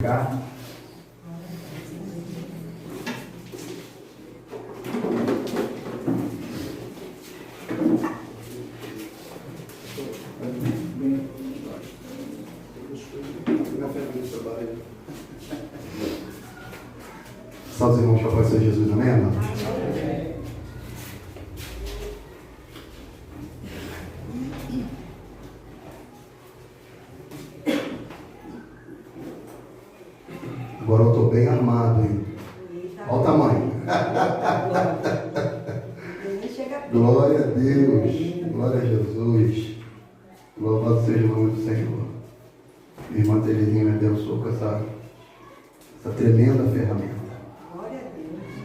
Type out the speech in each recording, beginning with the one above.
Cá. Salve os irmãos, papai, Senhor Jesus, amém, irmão? Agora eu estou bem armado, hein? Olha o tamanho. Glória a Deus. Glória a Jesus. Louvado seja o nome do Senhor. Minha irmã Terezinha me abençoou com essa tremenda ferramenta.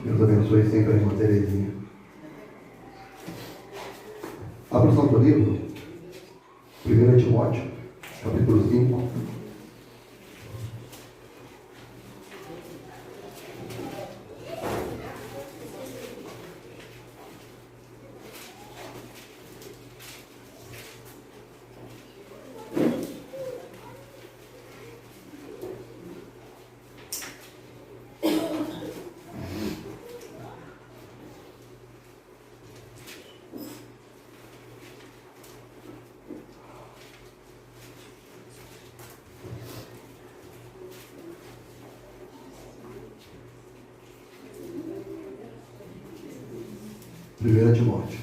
Deus abençoe sempre a irmã Terezinha. Abra o Santo Livro, 1 Timóteo, capítulo 5. Primeira Timóteo.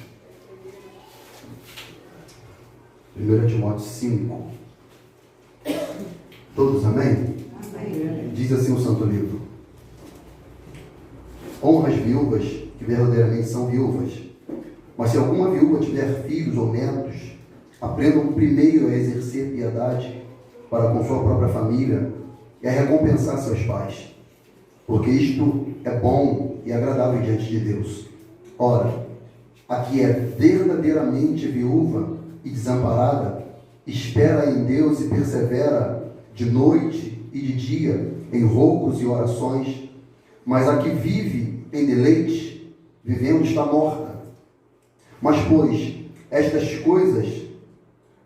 1 Timóteo 5. Todos amém? Amém? Diz assim o Santo Livro: honra as viúvas que verdadeiramente são viúvas, mas se alguma viúva tiver filhos ou netos, aprendam primeiro a exercer piedade para com sua própria família e a recompensar seus pais, porque isto é bom e agradável diante de Deus. Ora, a que é verdadeiramente viúva e desamparada, espera em Deus e persevera de noite e de dia em roncos e orações, mas a que vive em deleite, vivendo está morta. Mas, pois, estas coisas,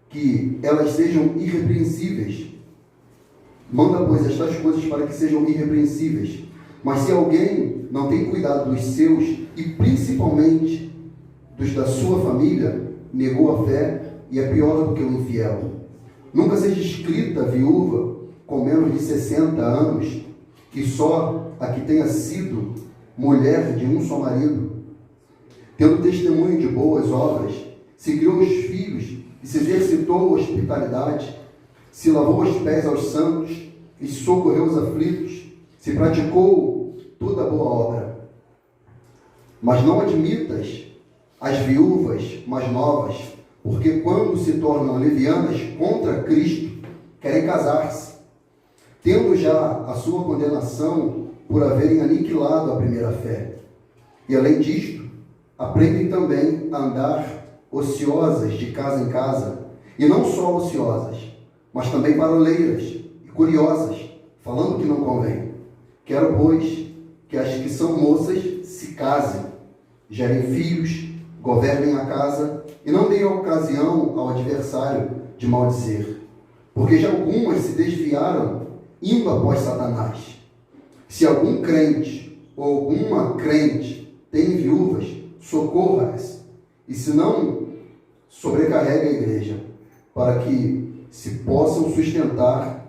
que elas sejam irrepreensíveis, manda, pois, estas coisas para que sejam irrepreensíveis. Mas se alguém não tem cuidado dos seus, e principalmente dos da sua família, negou a fé e é pior do que o infiel. Nunca seja escrita viúva com menos de 60 anos, que só a que tenha sido mulher de um só marido, tendo testemunho de boas obras, se criou os filhos e se exercitou a hospitalidade, se lavou os pés aos santos e socorreu os aflitos, se praticou toda boa obra. Mas não admitas as viúvas mais novas, porque quando se tornam levianas contra Cristo, querem casar-se, tendo já a sua condenação por haverem aniquilado a primeira fé. E além disto, aprendem também a andar ociosas de casa em casa, e não só ociosas, mas também paroleiras e curiosas, falando que não convém. Quero, pois, que as que são moças se casem, gerem filhos, governem a casa e não deem ocasião ao adversário de maldizer, porque já algumas se desviaram indo após Satanás. Se algum crente ou alguma crente tem viúvas, socorra-as, e se não, sobrecarregue a igreja, para que se possam sustentar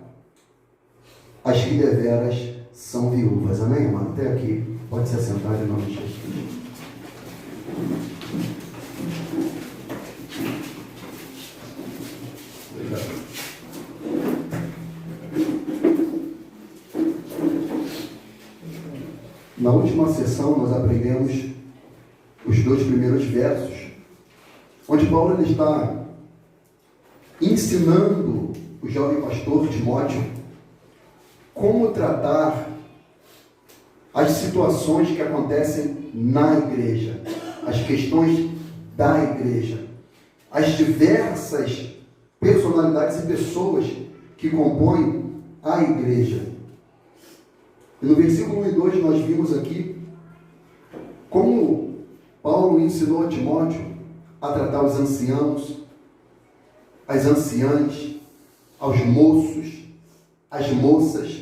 as que deveras são viúvas. Amém, irmão? Até aqui. Pode se assentar em nome de Jesus. Na última sessão nós aprendemos os 2 primeiros versos, onde Paulo ele está ensinando o jovem pastor Timóteo como tratar as situações que acontecem na igreja, as questões da igreja, as diversas personalidades e pessoas que compõem a igreja. E no versículo 1 e 2 nós vimos aqui como Paulo ensinou a Timóteo a tratar os anciãos, as anciãs, aos moços, às moças,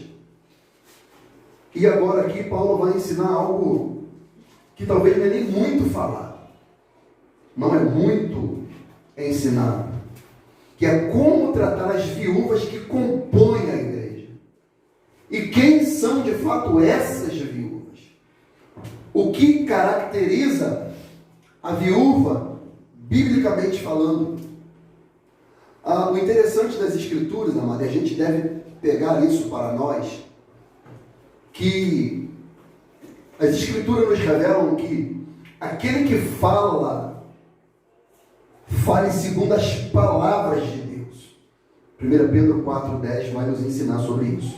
E agora aqui Paulo vai ensinar algo que talvez não é nem muito falar, não é muito ensinado, que é como tratar as viúvas que compõem a igreja. E quem são de fato essas viúvas? O que caracteriza a viúva, biblicamente falando? O interessante das Escrituras, amado, e a gente deve pegar isso para nós, que as Escrituras nos revelam que aquele que fale segundo as palavras de Deus. 1 Pedro 4,10 vai nos ensinar sobre isso.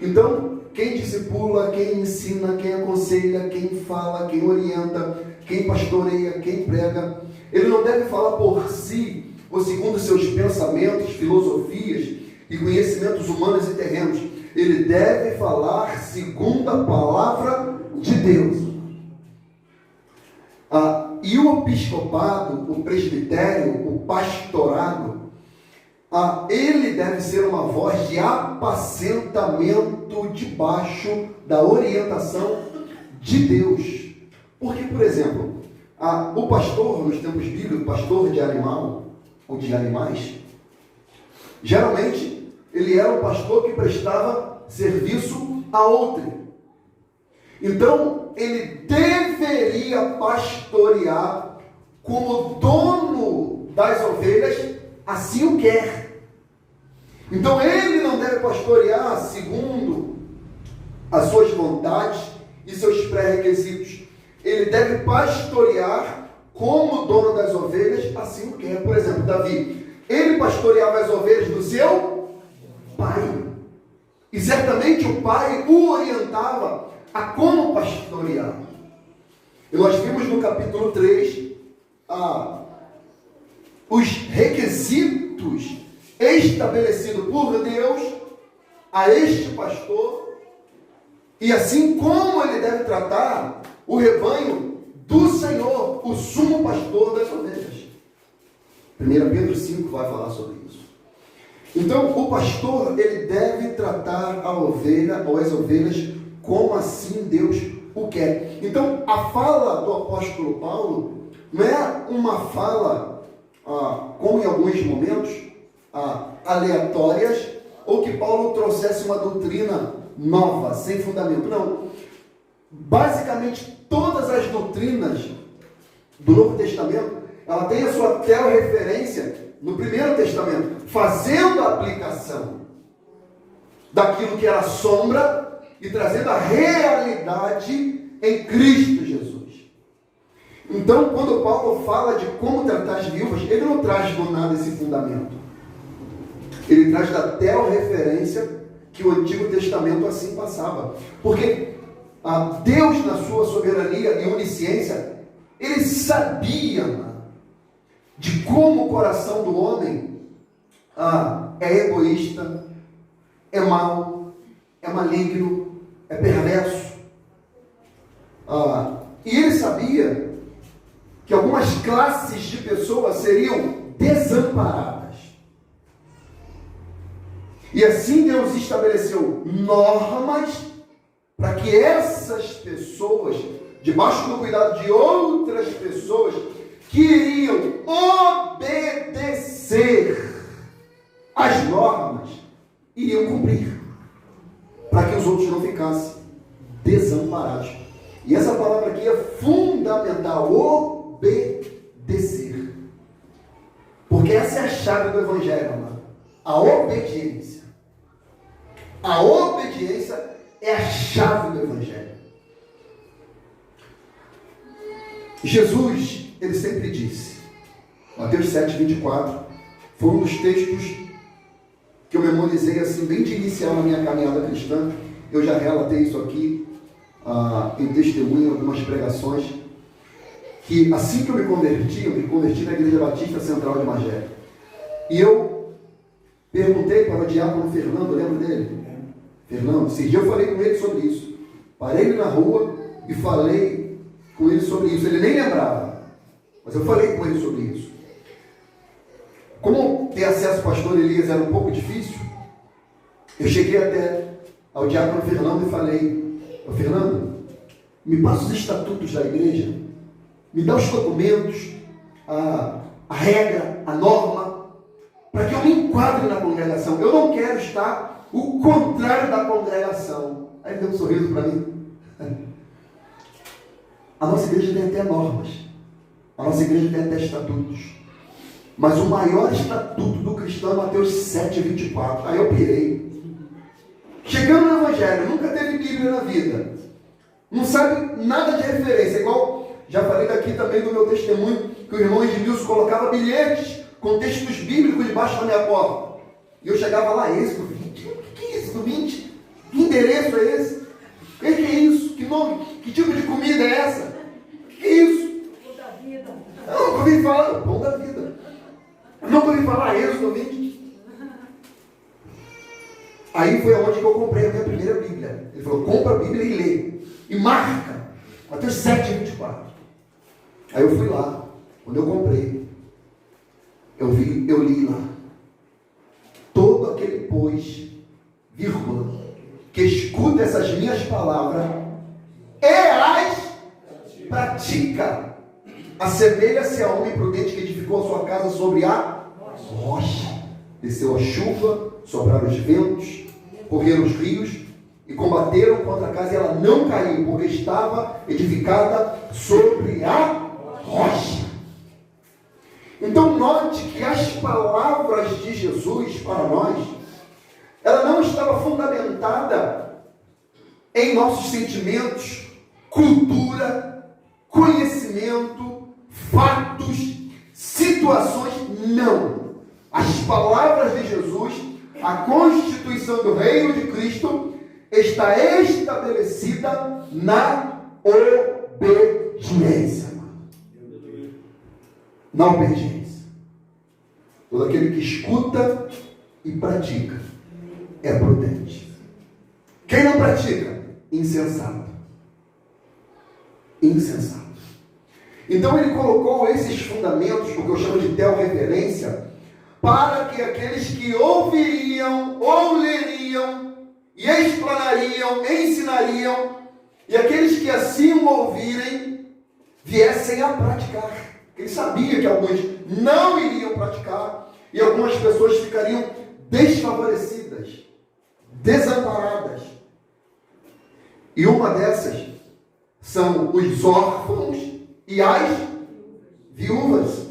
Então, quem discipula, quem ensina, quem aconselha, quem fala, quem orienta, quem pastoreia, quem prega, ele não deve falar por si, ou segundo seus pensamentos, filosofias e conhecimentos humanos e terrenos. Ele deve falar segundo a palavra de Deus. E o episcopado, o presbitério, o pastorado, ele deve ser uma voz de apacentamento debaixo da orientação de Deus. Porque, por exemplo, o pastor, nos tempos bíblicos, pastor de animal ou de animais, geralmente ele era um pastor que prestava serviço a outrem. Então, ele deveria pastorear como dono das ovelhas, assim o quer. Então, ele não deve pastorear segundo as suas vontades e seus pré-requisitos. Ele deve pastorear como dono das ovelhas, assim o quer. Por exemplo, Davi, ele pastoreava as ovelhas do seu pai. E certamente o pai o orientava a como pastorear. E nós vimos no capítulo 3 os requisitos estabelecidos por Deus a este pastor, e assim como ele deve tratar o rebanho do Senhor, o sumo pastor das ovelhas. 1 Pedro 5 vai falar sobre isso. Então, o pastor, ele deve tratar a ovelha ou as ovelhas como assim Deus o quer. Então, a fala do apóstolo Paulo não é uma fala, como em alguns momentos, aleatórias, ou que Paulo trouxesse uma doutrina nova, sem fundamento. Não. Basicamente, todas as doutrinas do Novo Testamento, ela tem a sua referência no Primeiro Testamento, fazendo a aplicação daquilo que era sombra e trazendo a realidade em Cristo Jesus. Então, quando Paulo fala de como tratar as viúvas, ele não traz do nada esse fundamento. Ele traz da referência que o Antigo Testamento assim passava. Porque Deus, na sua soberania e onisciência, ele sabia de como o coração do homem é egoísta, é mau, é maligno, é perverso. E ele sabia que algumas classes de pessoas seriam desamparadas. E assim Deus estabeleceu normas para que essas pessoas, debaixo do cuidado de outras pessoas, que iriam obedecer às normas, iriam cumprir, para que os outros não ficassem desamparados. E essa palavra aqui é fundamental, obedecer. Porque essa é a chave do Evangelho, amado. A obediência. A obediência é a chave do Evangelho. Jesus, ele sempre disse, Mateus 7,24, foi um dos textos que eu memorizei assim, bem de inicial na minha caminhada cristã. Eu já relatei isso aqui em testemunho, em algumas pregações, que assim que eu me converti na Igreja Batista Central de Magé. E eu perguntei para o diácono Fernando, lembra dele? Fernando, esse dia eu falei com ele sobre isso. Parei ele na rua e falei com ele sobre isso. Ele nem lembrava, mas eu falei com ele sobre isso. Como ter acesso ao pastor Elias era um pouco difícil, eu cheguei até ao diácono Fernando e falei: Fernando, me passa os estatutos da igreja, me dá os documentos, a regra, a norma, para que eu me enquadre na congregação. Eu não quero estar o contrário da congregação. Aí ele deu um sorriso para mim. A nossa igreja tem até normas, a nossa igreja tem até estatutos, mas o maior estatuto do cristão é Mateus 7:24. Aí eu pirei. Chegando no evangelho, nunca teve Bíblia na vida, não sabe nada de referência, igual já falei daqui também do meu testemunho, que o irmão Edmilson colocava bilhetes com textos bíblicos debaixo da minha porta, e eu chegava lá, esse do 20, o que é esse do 20? Que endereço é esse? O que é isso? Que nome? Que tipo de comida é essa? O que é isso? Pão da vida. Eu nunca ouvi falar, pão da vida. Eu nunca ouvi falar isso do 20. Aí foi onde que eu comprei a minha primeira Bíblia. Ele falou, compra a Bíblia e lê. E marca. Mateus 7:24. Aí eu fui lá. Quando eu comprei, eu li lá. Todo aquele pois, vírgula, que escuta essas minhas palavras e as pratica, assemelha-se a homem prudente que edificou a sua casa sobre a rocha. Desceu a chuva, sopraram os ventos, correram os rios e combateram contra a casa, e ela não caiu, porque estava edificada sobre a rocha. Então note que as palavras de Jesus para nós, ela não estava fundamentada em nossos sentimentos, cultura, conhecimento, fatos, situações, não. As palavras de Jesus, a constituição do reino de Cristo, está estabelecida na obediência. Na obediência. Todo aquele que escuta e pratica é prudente. Quem não pratica? Insensato. Insensato. Então ele colocou esses fundamentos, porque eu chamo de teorreferência, para que aqueles que ouviriam ou leriam e explanariam, ensinariam, e aqueles que assim o ouvirem viessem a praticar. Ele sabia que alguns não iriam praticar e algumas pessoas ficariam desfavorecidas, desamparadas. E uma dessas são os órfãos e as viúvas.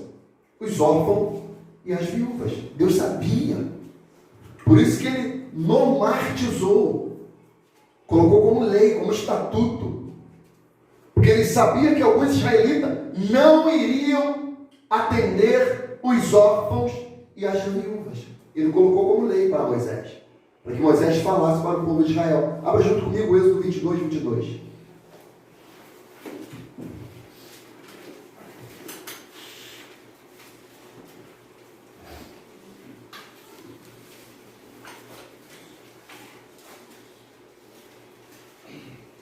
Os órfãos e as viúvas. Deus sabia. Por isso que ele normatizou, colocou como lei, como estatuto. Porque ele sabia que alguns israelitas não iriam atender os órfãos e as viúvas. Ele colocou como lei para Moisés, para que Moisés falasse para o povo de Israel. Abra junto comigo Êxodo 22:22.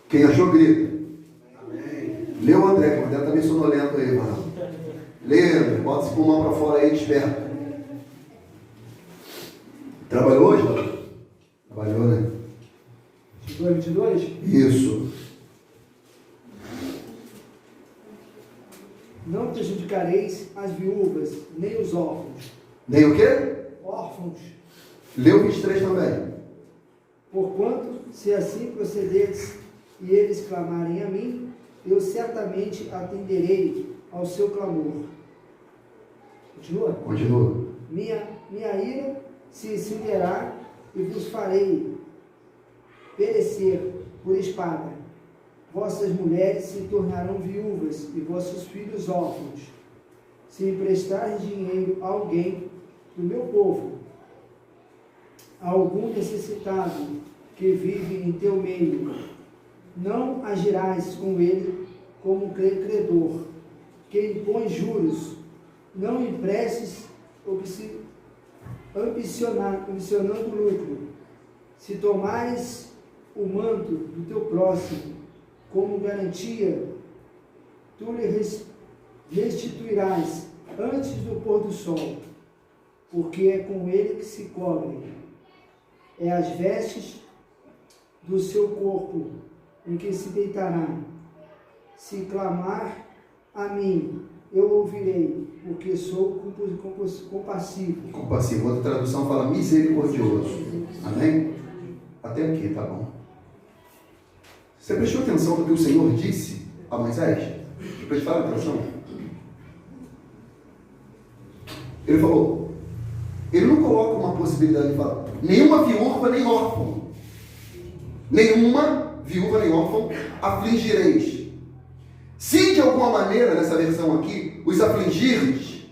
Quem achou, grita. Amém. Lê o André, que o André está meio sonolento aí, mano. Lê, André, bota esse pulmão para fora aí, desperta. Trabalhou hoje, mano? Trabalhou, né? 22? Isso. Não prejudicareis as viúvas, nem os órfãos. Nem o quê? Órfãos. Lê o 23 também. Porquanto, se assim procederes e eles clamarem a mim, eu certamente atenderei ao seu clamor. Continua? Continua. Minha ira se acenderá e vos farei perecer por espada. Vossas mulheres se tornarão viúvas e vossos filhos órfãos. Se emprestares dinheiro a alguém do meu povo, a algum necessitado que vive em teu meio, não agirás com ele como credor, que impõe juros. Não emprestes ambicionando lucro. Se tomares o manto do teu próximo como garantia, tu lhe restituirás antes do pôr do sol, porque é com ele que se cobre. É as vestes do seu corpo em que se deitará. Se clamar a mim, eu ouvirei, porque sou compassivo. Compassivo. Outra tradução fala misericordioso. Amém? Até aqui, tá bom. Você prestou atenção no que o Senhor disse a Moisés? Prestaram atenção? Ele falou, ele não coloca uma possibilidade de falar, nenhuma viúva nem órfão. Nenhuma viúva nem órfão afligireis. Se de alguma maneira, nessa versão aqui, os afligires,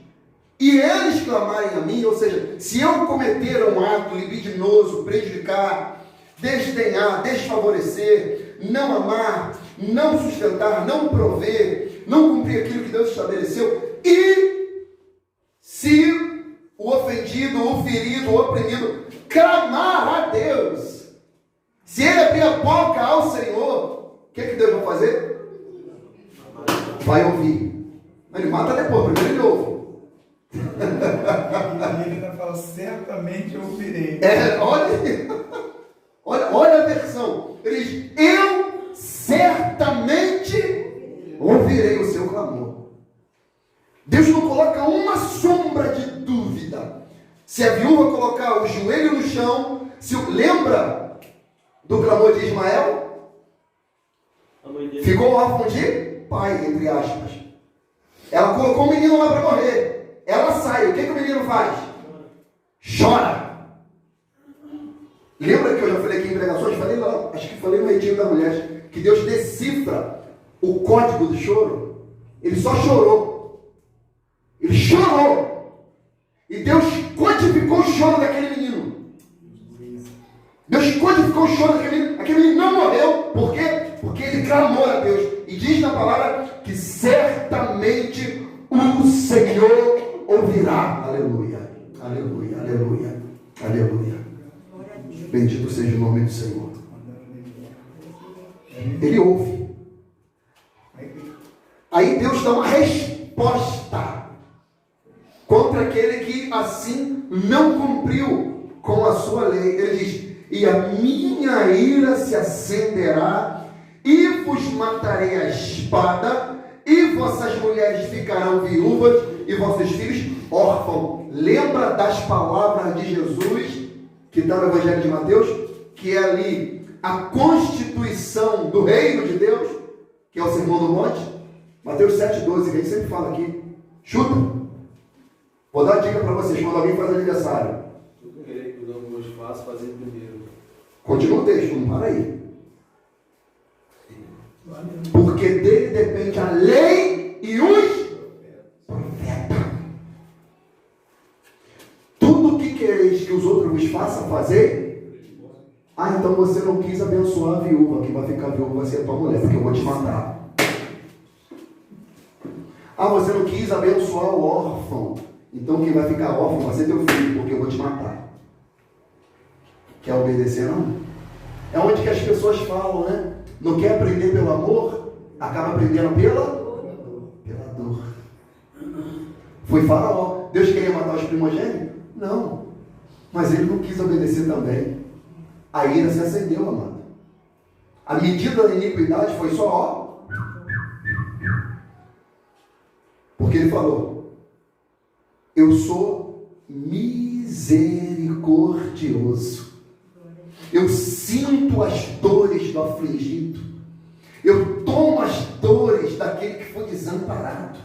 e eles clamarem a mim, ou seja, se eu cometer um ato libidinoso, prejudicar, desdenhar, desfavorecer, não amar, não sustentar, não prover, não cumprir aquilo que Deus estabeleceu, e se o ofendido, o ferido, o oprimido clamar a Deus, se ele abrir a boca ao Senhor, o que Deus vai fazer? Vai ouvir. Ele mata depois, primeiro ele ouve. E ele ainda fala, certamente eu ouvirei. Olha a versão. Ele diz, eu certamente ouvirei o seu clamor. Deus não coloca uma sombra de dúvida. Se a viúva colocar o joelho no chão, lembra do clamor de Ismael? Ficou órfão de pai, entre aspas. Ela colocou o menino lá para morrer. Ela sai. O que o menino faz? Chora. Lembra que eu já falei aqui em pregações? Falei lá, acho que falei no Retiro da Mulher, que Deus decifra o código do choro. Ele só chorou. Ele chorou. E Deus codificou o choro daquele menino. Deus codificou o choro daquele menino. Aquele menino não morreu. Por quê? Porque ele clamou a Deus. E diz na palavra que certamente o Senhor ouvirá. Aleluia. Aleluia. Aleluia. Aleluia. Bendito seja o nome do Senhor. Ele ouve. Aí Deus dá uma resposta contra aquele que assim não cumpriu com a sua lei. Ele diz, e a minha ira se acenderá, e vos matarei a espada, e vossas mulheres ficarão viúvas, e vossos filhos órfãos. Lembra das palavras de Jesus, que está no Evangelho de Mateus, que é ali a constituição do reino de Deus, que é o Sermão do Monte? Mateus 7,12, que a gente sempre fala aqui. Chuta. Vou dar uma dica para vocês, quando alguém faz aniversário. Tudo querer que o dom vos faça, fazer primeiro. Continua o texto, não para aí. Porque dele depende a lei e os profetas. Tudo que quereis que os outros vos façam fazer. Então você não quis abençoar a viúva. Quem vai ficar viúva vai ser a tua mulher, porque eu vou te matar. Você não quis abençoar o órfão. Então quem vai ficar órfão vai ser teu filho, porque eu vou te matar. Quer obedecer, não? É onde que as pessoas falam, né? Não quer aprender pelo amor, acaba aprendendo pela dor. Foi Faraó. Deus queria matar os primogênitos? Não. Mas ele não quis obedecer também. A ira se acendeu, amado. A medida da iniquidade foi só, porque ele falou, eu sou misericordioso. Eu sinto as dores do afligido. Eu tomo as dores daquele que foi desamparado.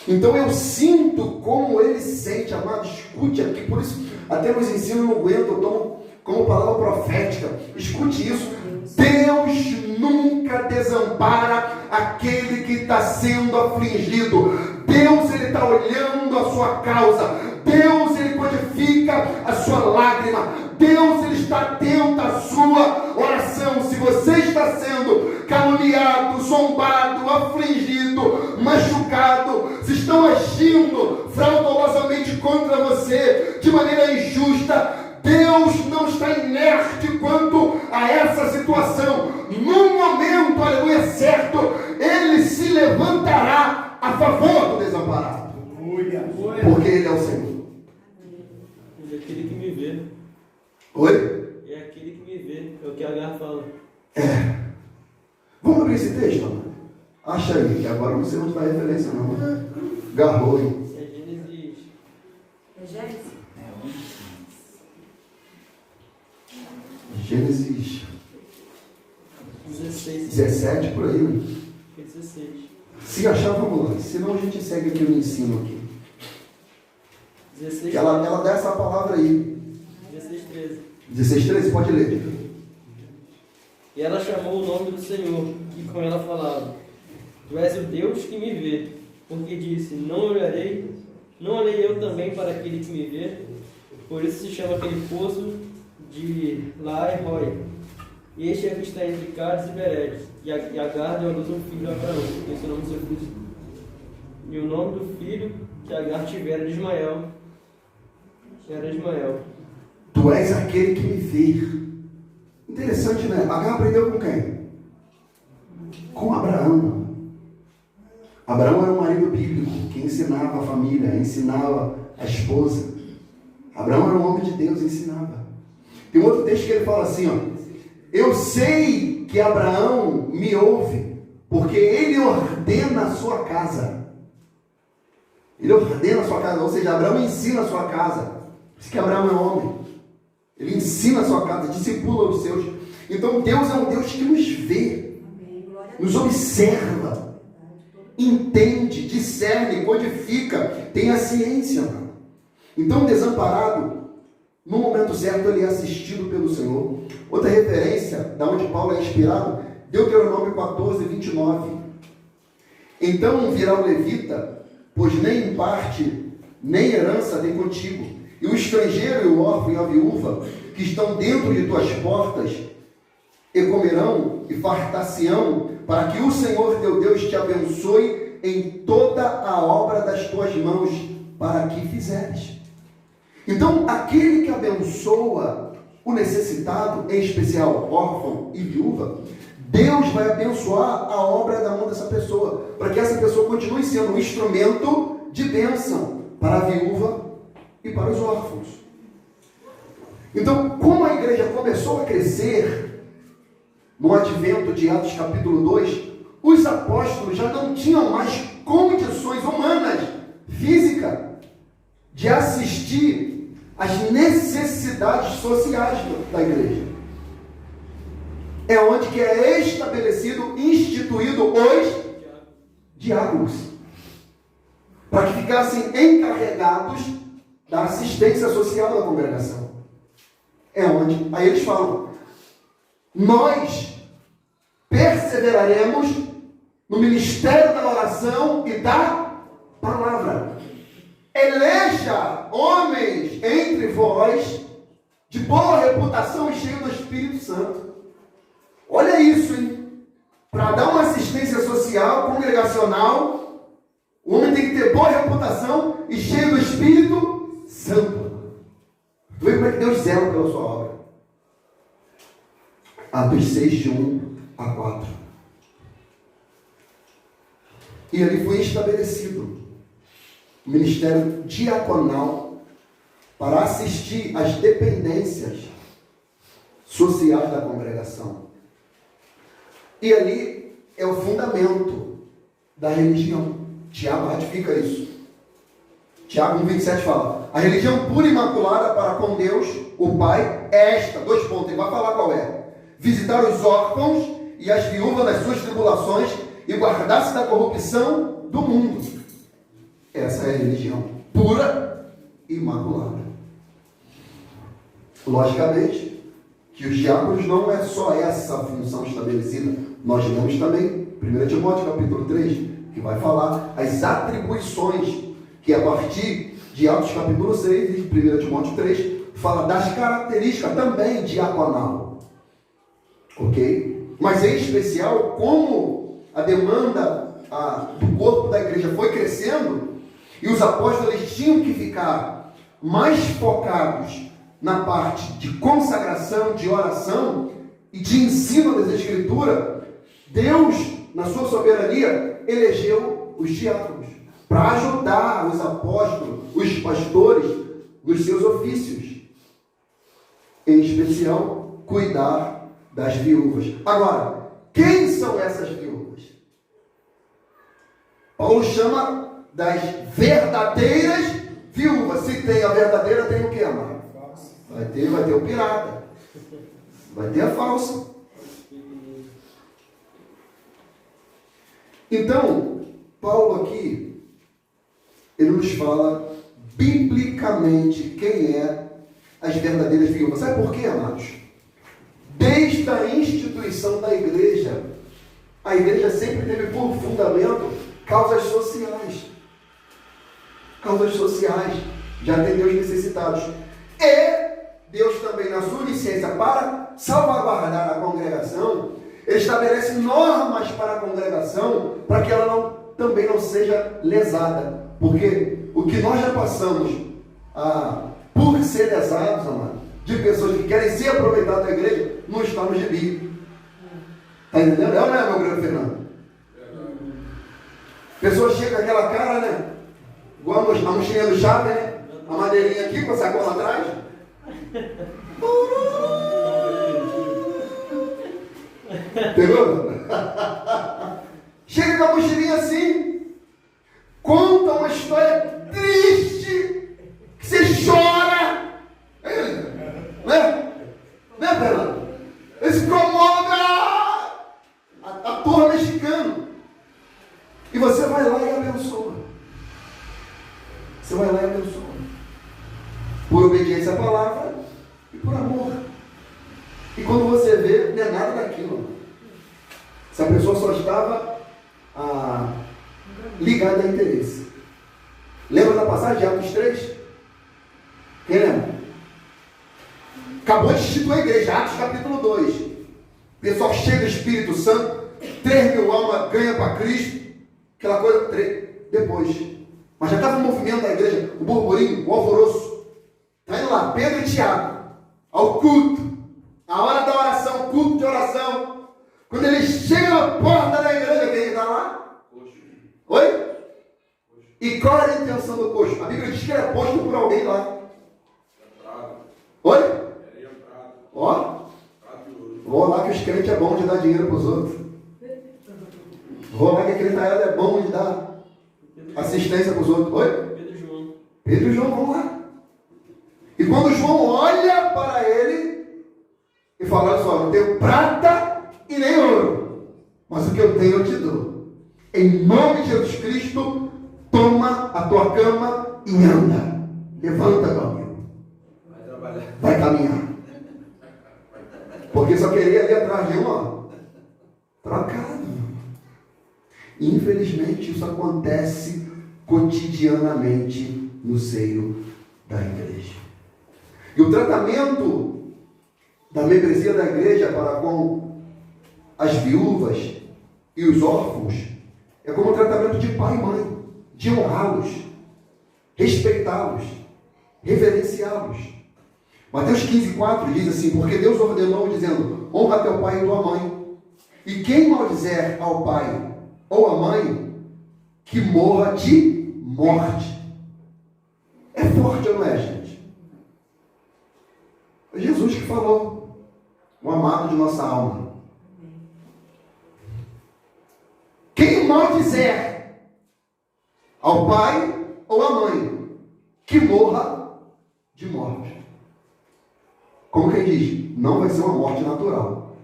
Então eu sinto como ele sente, amado. Escute aqui, por isso até nos ensinos no aguento, eu tomo como palavra profética. Escute isso. Deus nunca desampara aquele que está sendo afligido. Deus, ele está olhando a sua causa. Deus, ele codifica a sua lágrima. Deus, ele está atento à sua oração. Se você está sendo caluniado, zombado, afligido, machucado, se estão agindo fraudulosamente contra você, de maneira injusta, Deus não está inerte quanto a essa situação. No momento, aleluia, certo, ele se levantará a favor do desamparado. Porque ele é o Senhor. É aquele que me vê. Oi? É aquele que me vê. É o que a Agar fala. Vamos abrir esse texto, amado? Acha aí, que agora não sei onde está a referência, não. Garrou, hein? É Gênesis. É Gênesis? Gênesis 16. 17, por aí, né? 16. Se achar, vamos lá. Senão a gente segue aqui no ensino aqui. 16. Ela dá essa palavra aí. 16, 13. 16, 13, pode ler. E ela chamou o nome do Senhor, que com ela falava: Tu és o Deus que me vê. Porque disse: Não olharei eu também para aquele que me vê. Por isso se chama aquele poço de Laai-Roi. E este é que está entre Cádiz e Beredes. E Agar deu à luz um filho a Abraão, que esse nome do seu filho. E o nome do filho que Agar tivera de Ismael era Ismael. Tu és aquele que me vê. Interessante, né? Agar aprendeu com quem? Com Abraão. Abraão era um marido bíblico que ensinava a família, ensinava a esposa. Abraão era um homem de Deus, ensinava. Tem um outro texto que ele fala assim, ó: eu sei que Abraão me ouve, porque ele ordena a sua casa. Ele ordena a sua casa, ou seja, Abraão ensina a sua casa. Por isso que Abraão é homem. Ele ensina a sua casa, discipula os seus. Então Deus é um Deus que nos vê, nos observa, entende, discerne, codifica, tem a ciência, mano. Então, desamparado, no momento certo, ele é assistido pelo Senhor. Outra referência, da onde Paulo é inspirado, Deuteronômio 14, 29. Então virá o levita, pois nem em parte, nem herança tem contigo. E o estrangeiro e o órfão e a viúva, que estão dentro de tuas portas, e comerão e fartar-se-ão, para que o Senhor teu Deus te abençoe em toda a obra das tuas mãos, para que fizeres. Então, aquele que abençoa o necessitado, em especial órfão e viúva, Deus vai abençoar a obra da mão dessa pessoa, para que essa pessoa continue sendo um instrumento de bênção para a viúva e para os órfãos. Então, como a igreja começou a crescer no advento de Atos capítulo 2, os apóstolos já não tinham mais condições humanas, físicas, de assistir às necessidades sociais da igreja. É onde que é estabelecido, instituído os diáconos, para que ficassem encarregados da assistência social da congregação. É onde, aí eles falam: nós perseveraremos no ministério da oração e da palavra. Eleja homens entre vós de boa reputação e cheios do Espírito Santo. Olha isso, hein? Para dar uma assistência social, congregacional, o homem tem que ter boa reputação e cheio do Espírito Santo. Tu vê como é que Deus zela pela sua obra. Atos 6, de 1 a 4. E ali foi estabelecido o ministério diaconal para assistir às dependências sociais da congregação. E ali é o fundamento da religião. Tiago ratifica isso. Tiago 1,27 fala: a religião pura e imaculada para com Deus, o Pai, é esta. 2 pontos, ele vai falar qual é: visitar os órfãos e as viúvas nas suas tribulações e guardar-se da corrupção do mundo. Essa é a religião pura e imaculada. Logicamente que os diáconos não é só essa função estabelecida. Nós lemos também 1 Timóteo capítulo 3, que vai falar as atribuições, que a partir de Atos capítulo 6 e 1 Timóteo 3, fala das características também diaconal. Ok? Mas em especial, como a demanda do corpo da igreja foi crescendo, e os apóstolos eles tinham que ficar mais focados na parte de consagração, de oração e de ensino das Escrituras, Deus, na sua soberania, elegeu os diáconos para ajudar os apóstolos, os pastores, nos seus ofícios. Em especial, cuidar das viúvas. Agora, quem são essas viúvas? Paulo chama das verdadeiras viúvas. Se tem a verdadeira, tem o que, amado? Vai ter o pirata. Vai ter a falsa. Então, Paulo aqui, ele nos fala biblicamente quem é as verdadeiras viúvas. Sabe por quê, amados? Desde a instituição da igreja, a igreja sempre teve por fundamento causas sociais. Causas sociais de atender os necessitados. E Deus também, na sua licença, para salvaguardar a congregação, Ele estabelece normas para a congregação, para que ela também não seja lesada. Porque o que nós já passamos por ser lesados, amado, de pessoas que querem se aproveitar da igreja, não está no gibi. Está entendendo? É ou não é, meu grande Fernando? A pessoa chega com aquela cara, né? Igual a mochilinha do Chave, né? A madeirinha aqui com a sacola atrás. Pegou? Chega com a mochilinha assim, conta uma história triste, que você chora, né? Né, Fernando? Esse comove a turma mexicana. E você vai lá e abençoa. Você vai lá e abençoa. Por obediência à palavra e por amor. E quando você vê, não é nada daquilo. Essa pessoa só estava ligada a interesse. Lembra da passagem de Atos 3? Quem lembra? Acabou de instituir a igreja, Atos capítulo 2. O pessoal cheio do Espírito Santo, 3.000 almas ganha para Cristo. Aquela coisa, depois. Mas já estava o movimento da igreja, o burburinho, o alvoroço. Está indo lá, Pedro e Tiago, ao culto. A hora da oração, culto de oração. Quando ele chega na porta da igreja, quem está lá? Coxo. Oi? Coxo. E qual era a intenção do coxo? A Bíblia diz que ele é posto por alguém lá. Oi? Ó. Vou lá que os crentes é bom de dar dinheiro para os outros. Vou lá que a crentaiada é bom de dar assistência para os outros. Oi? Pedro e João. Pedro e João vão lá. E quando João olha para ele e fala: olha só, não tenho prata e nem ouro, mas o que eu tenho eu te dou. Em nome de Jesus Cristo, toma a tua cama e anda. Levanta, meu amigo. Vai trabalhar. Vai caminhar. Porque só queria ali atrás de trocado. Infelizmente, isso acontece cotidianamente no seio da igreja. E o tratamento da membresia da igreja para com as viúvas e os órfãos é como o tratamento de pai e mãe, de honrá-los, respeitá-los, reverenciá-los. Mateus 15,4 diz assim: porque Deus ordenou dizendo: honra teu pai e tua mãe, e quem maldizer ao pai ou à mãe, que morra de morte. É forte ou não é, gente? É Jesus que falou, o amado de nossa alma. Quem maldizer ao pai ou à mãe, que morra de morte. Como quem diz, não vai ser uma morte natural.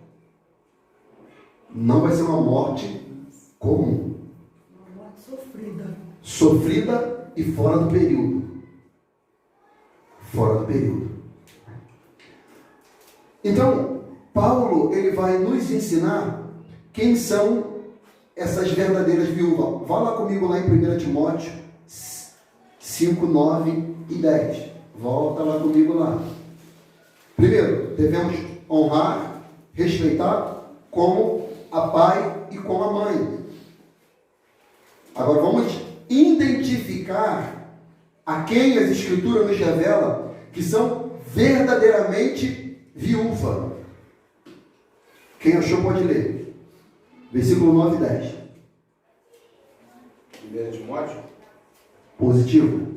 Não vai ser uma morte comum. Uma morte sofrida. Sofrida e fora do período. Fora do período. Então, Paulo, ele vai nos ensinar quem são essas verdadeiras viúvas. Vá lá comigo lá em 1 Timóteo 5, 9 e 10. Volta lá comigo lá. Primeiro, devemos honrar, respeitar como a pai e como a mãe. Agora vamos identificar a quem as Escrituras nos revelam que são verdadeiramente viúva. Quem achou pode ler. Versículo 9 e 10. 1 Timóteo: Positivo.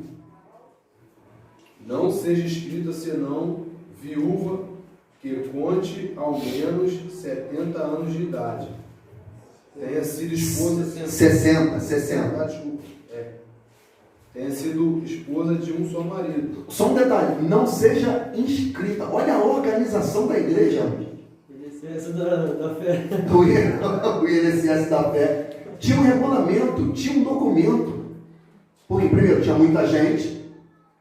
não seja escrita senão viúva que conte ao menos 70 anos de idade. Tenha sido esposa... 60. Desculpa. Tenha sido esposa de um só marido. Só um detalhe, não seja inscrita. Olha a organização da igreja. INSS da fé. O INSS da fé. Tinha um regulamento, tinha um documento. Porque, primeiro, tinha muita gente.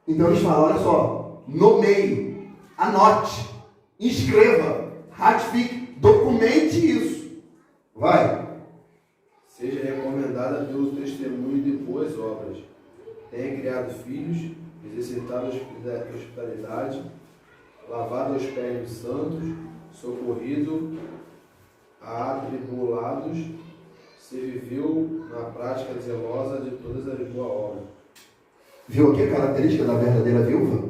Então eles falam, olha só, nomeie, anote, inscreva, ratifique, documente isso. Vai. Seja recomendada pelo testemunho de boas obras. Tenha criado filhos, exercitado a hospitalidade, lavado aos pés dos santos, socorrido a atribulados, se viveu na prática zelosa de todas as boas obras. Viu aqui a característica da verdadeira viúva?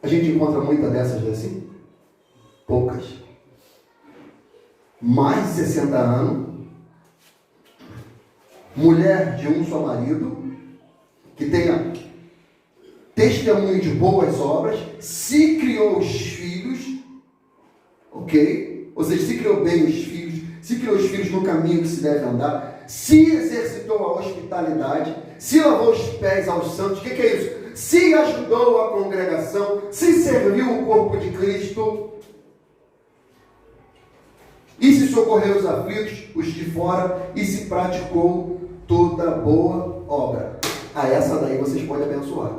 A gente encontra muitas dessas assim? Poucas. Mais de 60 anos, mulher de um só marido, que tenha testemunho de boas obras, se criou os filhos, ok? Ou seja, se criou bem os filhos, se criou os filhos no caminho que se deve andar, se exercitou a hospitalidade, se lavou os pés aos santos. O que é isso? Se ajudou a congregação, se serviu o corpo de Cristo, e se socorreu os aflitos, os de fora, e se praticou toda boa obra. A essa daí vocês podem abençoar.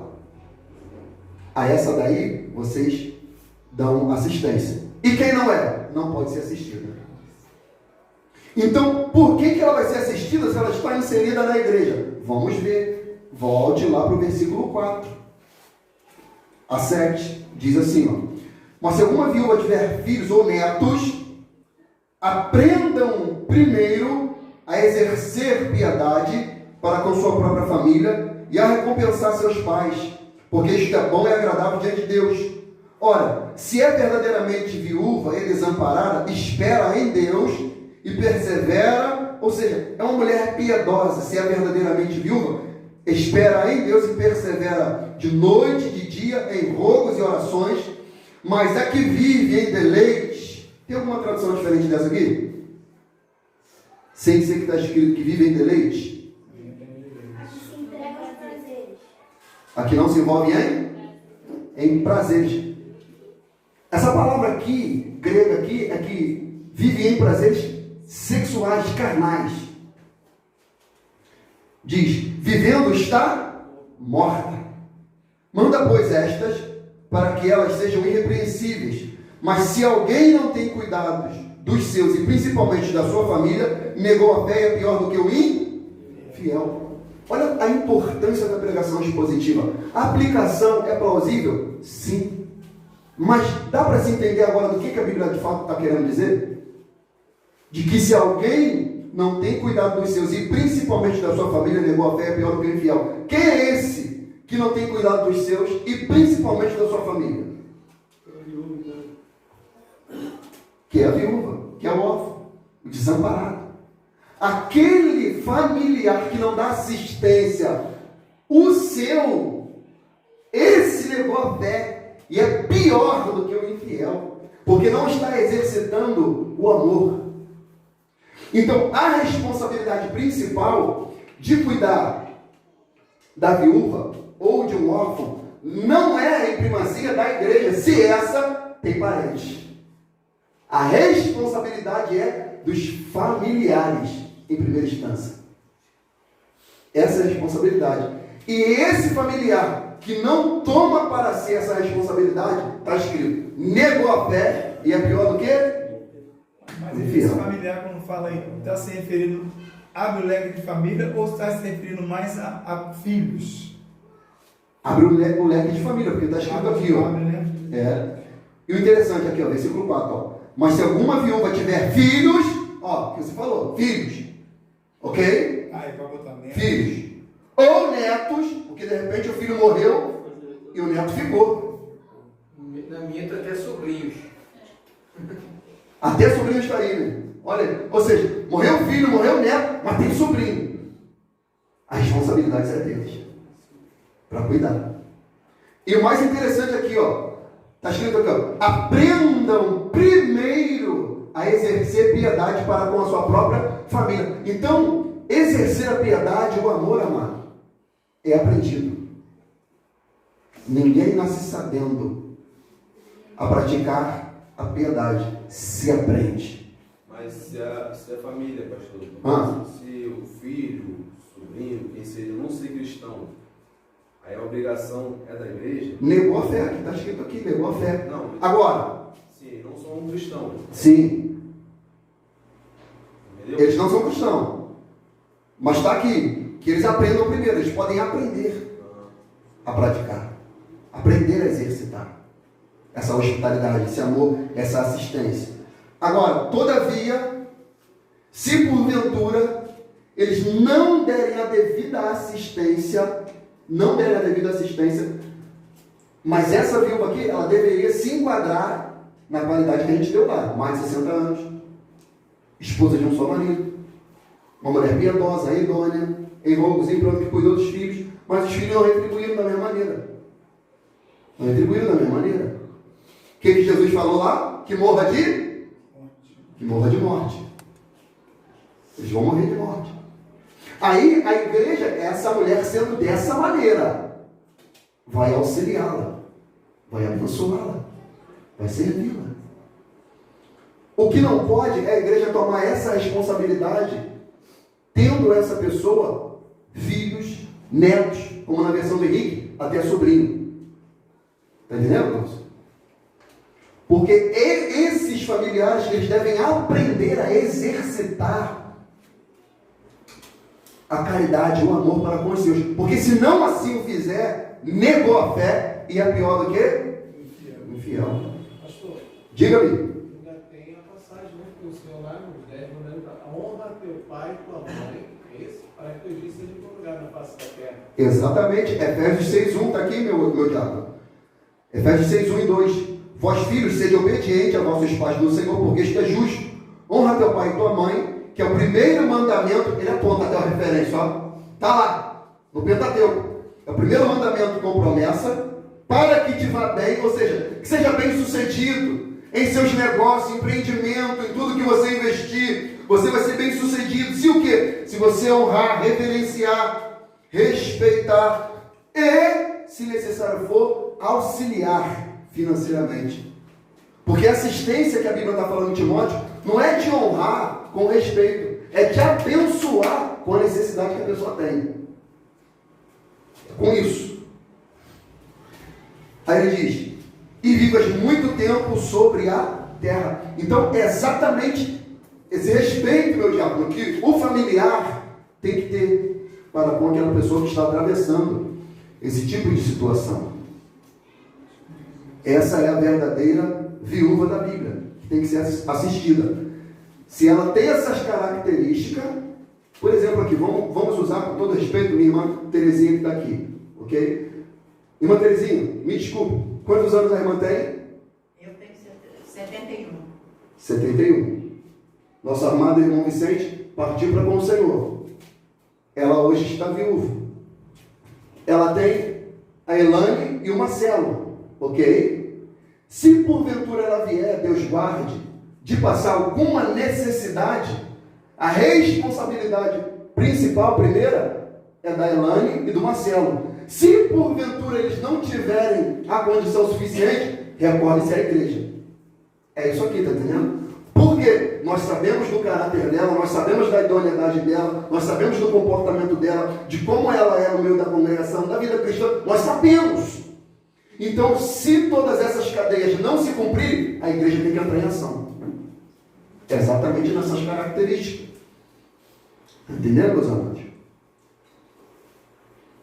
A essa daí vocês dão assistência. E quem não é? Não pode ser assistida. Então, por que ela vai ser assistida se ela está inserida na igreja? Vamos ver. Volte lá para o versículo 4 a 7. Diz assim, ó: mas se alguma viúva tiver filhos ou netos, aprendam primeiro a exercer piedade para com sua própria família e a recompensar seus pais, porque isto é bom e agradável diante de Deus. Ora, se é verdadeiramente viúva e desamparada, espera em Deus e persevera, ou seja, é uma mulher piedosa. Se é verdadeiramente viúva, espera em Deus e persevera de noite e de dia em rogos e orações, mas a que vive em deleite. Tem alguma tradução diferente dessa aqui? Sem ser que está escrito que vive em deleite? Aqui não se envolve em prazeres. Essa palavra aqui, grega aqui, é que vive em prazeres sexuais, carnais. Diz, vivendo está morta. Manda, pois, estas, para que elas sejam irrepreensíveis. Mas se alguém não tem cuidados dos seus, e principalmente da sua família, negou a fé, é pior do que o infiel. Olha a importância da pregação expositiva. A aplicação é plausível? Sim. Mas dá para se entender agora do que a Bíblia de fato está querendo dizer? De que se alguém não tem cuidado dos seus, e principalmente da sua família, negou a fé, é pior do que o infiel. Quem é esse que não tem cuidado dos seus, e principalmente da sua família? Que é a viúva, que é o órfão, o desamparado. Aquele familiar que não dá assistência, esse negou a fé, e é pior do que o infiel, porque não está exercitando o amor. Então, a responsabilidade principal de cuidar da viúva ou de um órfão não é em primazia da igreja, se essa tem parente. A responsabilidade é dos familiares, em primeira instância. Essa é a responsabilidade. E esse familiar que não toma para si essa responsabilidade, está escrito, negou a fé, e é pior do que? Mas esse familiar, quando fala aí, está se referindo abre o leque de família ou está se referindo mais a filhos? Abre o leque de família, porque está escrito aqui, ó. Abre, né? É. E o interessante aqui, ó, versículo 4, ó. Mas se alguma viúva tiver filhos, ó, que você falou, filhos, ok? Ah, é para botar neto. Filhos. Ou netos, porque de repente o filho morreu e o neto ficou. Na minha tem até sobrinhos. Até sobrinho está aí, né? Olha, ou seja, morreu o filho, morreu o neto, mas tem sobrinho. A responsabilidade é deles, para cuidar. E o mais interessante aqui, ó, Está escrito aqui, ó, aprendam primeiro a exercer piedade para com a sua própria família. Então, exercer a piedade, o amor, amado, é aprendido. Ninguém nasce sabendo a praticar a piedade, se aprende. Mas se a família, pastor, se o filho, o sobrinho, quem seja, não ser cristão, aí a obrigação é da igreja? Negou a fé, que está escrito aqui, negou a fé. Não, agora, sim, não são um cristão. Sim, Entendeu? eles não são cristãos, mas está aqui, que eles aprendam primeiro, eles podem aprender a praticar, aprender a exercitar essa hospitalidade, esse amor, essa assistência. Agora, todavia, se porventura eles não derem a devida assistência, mas essa viúva aqui, ela deveria se enquadrar na qualidade que a gente deu lá, mais de 60 anos, esposa de um só marido, uma mulher piedosa, idônea, em rogos e pronto, que cuidou dos filhos, mas os filhos não retribuíram da mesma maneira. Não retribuíram da mesma maneira. O que Jesus falou lá? Que morra de morte. Eles vão morrer de morte. Aí a igreja, essa mulher sendo dessa maneira, vai auxiliá-la, vai abençoá-la, vai servi-la. O que não pode é a igreja tomar essa responsabilidade, tendo essa pessoa filhos, netos, como na versão do Henrique, até sobrinho. Está entendendo, irmãos? Porque esses familiares, eles devem aprender a exercitar a caridade, o amor para com os seus. Porque se não assim o fizer, negou a fé e é pior do que? Infiel. Pastor, Diga-me. ainda tem a passagem, né? Que o Senhor lá nos 10 mandamentos, honra teu pai e tua mãe, para que teus dias sejam prolongados na face da terra. Exatamente. Efésios 6:1 está aqui, meu diabo. Efésios 6:1 e 2. Vós, filhos, sede obedientes a vossos pais no Senhor, porque isto é justo. Honra teu pai e tua mãe, que é o primeiro mandamento. Ele aponta até a referência, ó. Está lá, no Pentateuco. É o primeiro mandamento com promessa, para que te vá bem, ou seja, que seja bem sucedido em seus negócios, empreendimento, em tudo que você investir. Você vai ser bem sucedido. Se o quê? Se você honrar, reverenciar, respeitar e, se necessário for, auxiliar financeiramente. Porque a assistência que a Bíblia está falando em Timóteo não é de honrar com respeito, é de abençoar com a necessidade que a pessoa tem. Com isso. Aí ele diz: e vivas muito tempo sobre a terra. Então é exatamente esse respeito, meu diácono, que o familiar tem que ter para com aquela pessoa que está atravessando esse tipo de situação. Essa é a verdadeira viúva da Bíblia, que tem que ser assistida. Se ela tem essas características, por exemplo, aqui, vamos usar com todo respeito minha irmã Terezinha que está aqui, ok? Irmã Terezinha, me desculpe, quantos anos a irmã tem? Eu tenho 71. 71. Nosso amado irmão Vicente partiu para com o Senhor. Ela hoje está viúva. Ela tem a Elane e o Marcelo, ok? Se porventura ela vier, Deus guarde, de passar alguma necessidade, a responsabilidade principal, primeira, é da Elane e do Marcelo. Se porventura eles não tiverem a condição suficiente, recorde-se à igreja. É isso aqui, está entendendo? Porque nós sabemos do caráter dela, nós sabemos da idoneidade dela, nós sabemos do comportamento dela, de como ela é no meio da congregação, da vida cristã, nós sabemos. Então, se todas essas cadeias não se cumprirem, a igreja tem que entrar em ação. Exatamente nessas características. Entendeu, meus amados?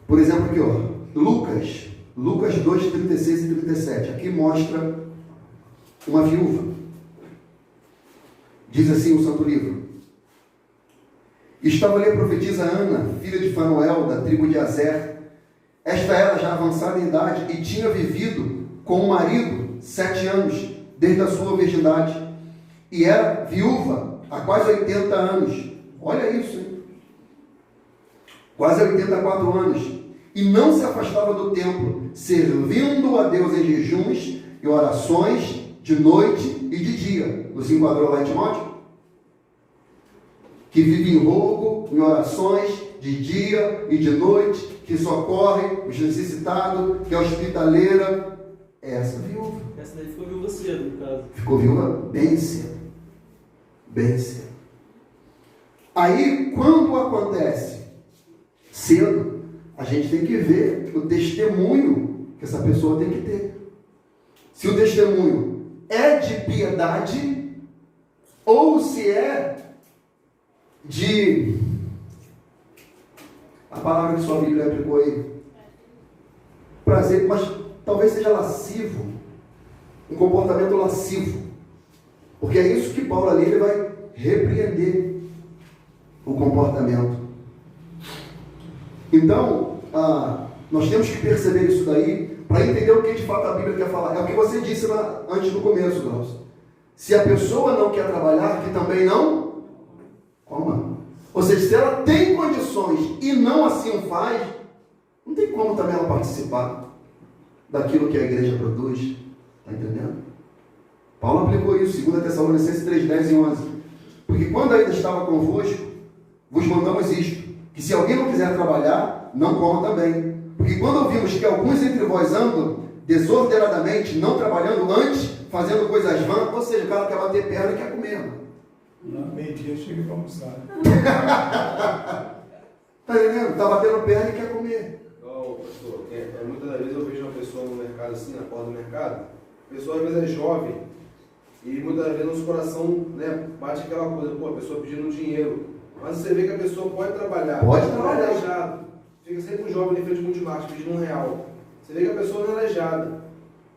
Por exemplo, aqui, ó, Lucas 2, 36 e 37. Aqui mostra uma viúva. Diz assim o Santo Livro: estava ali a profetisa Ana, filha de Fanuel, da tribo de Azer. Esta era já avançada em idade e tinha vivido com o marido 7 anos, desde a sua virgindade. E era viúva há quase 80 anos. Olha isso, hein? Quase 84 anos. E não se afastava do templo, servindo a Deus em jejuns e orações de noite e de dia. Você enquadrou lá em Timóteo? Que vive em rogo, em orações de dia e de noite, que socorre os necessitados, que é hospitaleira. É essa viúva. Essa daí ficou viúva cedo, no caso. Ficou viúva bem cedo. Bem cedo. Aí, quando acontece cedo, a gente tem que ver o testemunho que essa pessoa tem que ter. Se o testemunho é de piedade ou se é de... A palavra que sua Bíblia aplicou aí. Prazer, mas talvez seja lascivo. Um comportamento lascivo. Porque é isso que Paulo ali ele vai repreender o comportamento. Então, nós temos que perceber isso daí para entender o que de fato a Bíblia quer falar. É o que você disse antes do começo, Glaucio. Se a pessoa não quer trabalhar, que também não coma. Ou seja, se ela tem condições e não assim o faz, não tem como também ela participar daquilo que a igreja produz. Está entendendo? Paulo aplicou isso, 2 Tessalonicenses 3, 10 e 11. Porque quando ainda estava convosco, vos mandamos isto, que se alguém não quiser trabalhar, não coma também. Porque quando ouvimos que alguns entre vós andam desordenadamente, não trabalhando antes, fazendo coisas vãs, ou seja, o cara quer bater perna e quer comer. Meio-dia chega para almoçar. Está entendendo? Está batendo perna e quer comer. Então, pastor, muitas das vezes eu vejo uma pessoa no mercado assim, na porta do mercado, a pessoa às vezes é jovem, e muitas vezes no seu coração, né, bate aquela coisa, pô, a pessoa pedindo dinheiro. Mas você vê que a pessoa pode trabalhar. Pode trabalhar. Não é aleijado. Fica sempre um jovem em frente de multimarcas pedindo R$1. Você vê que a pessoa não é aleijada.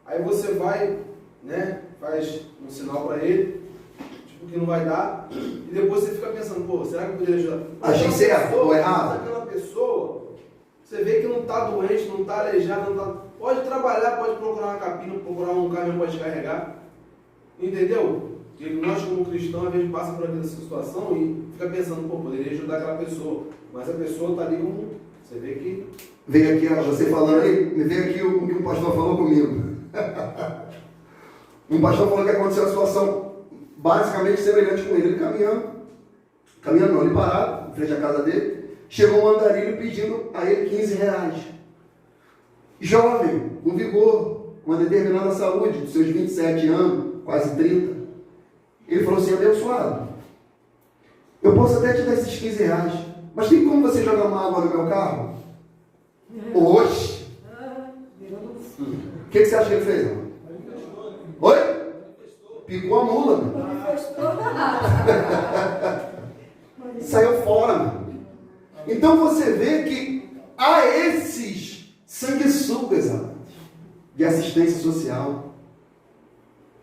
Aí você vai, né, faz um sinal para ele, tipo que não vai dar, e depois você fica pensando, pô, será que eu poderia ajudar? Achei certo ou errado? Aquela pessoa, você vê que não está doente, não está aleijado, não tá... Pode trabalhar, pode procurar uma capina, procurar um caminhão para descarregar. Entendeu? Porque nós, como cristãos, às vezes passa por aquela situação e fica pensando, pô, poderia ajudar aquela pessoa. Mas a pessoa está ali como... Você vê que... Veio aqui, você falando aí, veio aqui o que o pastor falou comigo. Um pastor falou que aconteceu uma situação basicamente semelhante com ele. Ele caminhando não, ele parado, em frente à casa dele, chegou um andarilho pedindo a ele R$15. Jovem, com vigor, com uma determinada saúde, dos seus 27 anos, quase 30. Ele falou assim, abençoado, eu posso até te dar esses R$15, mas tem como você jogar uma água no meu carro? Oxe! O que você acha que ele fez? Mano? Oi? Picou a mula. Mano. Saiu fora. Mano. Então você vê que há esses sanguessugas de assistência social.